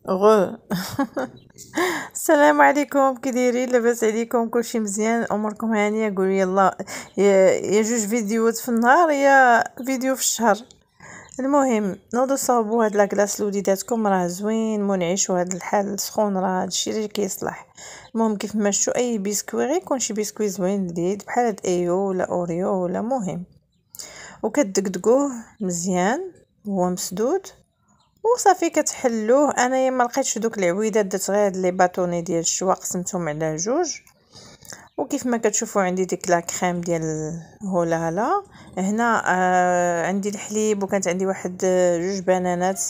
غو السلام عليكم، كي دايرين؟ لاباس عليكم؟ كلشي مزيان؟ اموركم هانيه؟ قولوا يلا يا جوج فيديوهات في النهار يا فيديو في الشهر. المهم نوضو صاوبوا هاد لاكلاص لوليداتكم، راه زوين منعش، وهاد الحال السخون راه هادشي اللي كيصلح. المهم كيف ما شفتوا اي بسكوي غير يكون شي بسكوي زوين لذيذ بحال هاد ايو ولا اوريو ولا مهم، وكتدقدقوه مزيان وهو مسدود وصافي كتحلوه. انايا ما لقيتش دوك العويدات، درت غير لي باطوني ديال الشوا قسمتهم على جوج. وكيف ما كتشوفوا عندي ديك لا كريم ديال هولالا هنا. عندي الحليب، وكانت عندي واحد جوج بنانات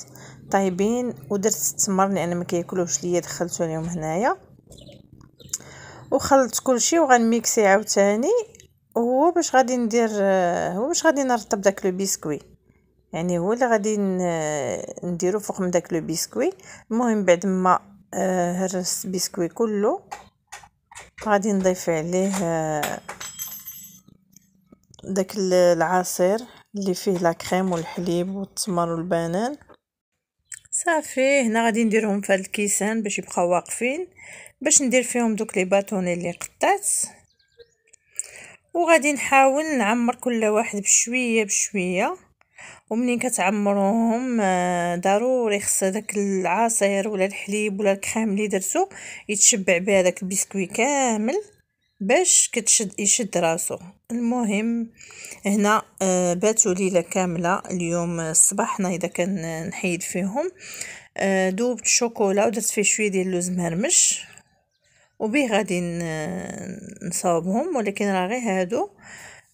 طايبين، ودرت التمر لان ما كياكلوش ليا، دخلته لهم هنايا وخلطت كلشي وغنميكسي عاوتاني. هو باش غادي ندير هو باش غادي نرطب داك لو بسكوي، يعني هو اللي غادي نديرو فوق من داك لو بسكوي. المهم بعد ما هرست البسكوي كله غادي نضيف عليه داك العصير اللي فيه لا كريم والحليب والتمر والبنان. صافي هنا غادي نديرهم في هاد الكيسان باش يبقاو واقفين، باش ندير فيهم دوك لي باطوني اللي قطعت. وغادي نحاول نعمر كل واحد بشويه بشويه، ومنين كتعمروهم ضروري خص داك العصير ولا الحليب ولا الكريم اللي درتو يتشبع بها داك البسكوي كامل باش يشد راسو. المهم هنا باتوا ليله كامله اليوم الصباح اذا كان نحيد فيهم. دوبت الشوكولا ودرت فيه شويه ديال اللوز مهرمش وبيه غادي نصاوبهم، ولكن راه غير هادو.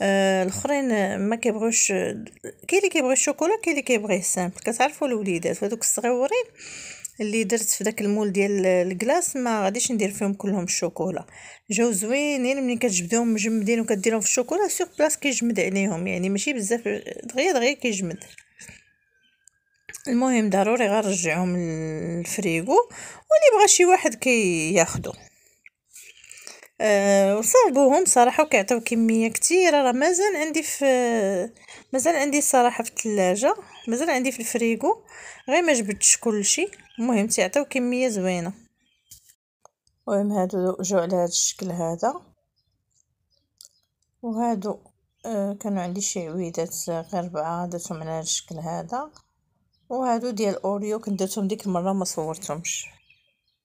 الاخرين ما كيبغوش، كاين اللي كيبغي الشوكولا كاين اللي كيبغيه سامبل. كتعرفوا الوليدات هذوك الصغيورين اللي درت في داك المول ديال الكلاص ما غاديش ندير فيهم كلهم الشوكولا. جاو زوينين ملي كتجبدوهم مجمدين وكديرهم في الشوكولا سوغ بلاص كيجمد عليهم، يعني ماشي بزاف، دغيا كيجمد. المهم ضروري غنرجعهم للفريغو، واللي بغى شي واحد كياخذو. وصاوبوهم صراحه وكيعطيو كميه كثيره. راه مازال عندي الصراحه في الثلاجه، مازال عندي في الفريغو، غير ما جبدتش كلشي. المهم تيعطيو كميه زوينه. المهم هادو جاو على هذا الشكل هذا، وهادو كانوا عندي شي عويدات غير 4 درتهم على هذا الشكل هذا. وهادو ديال اوريو كنت درتهم ديك المره ما صورتهمش.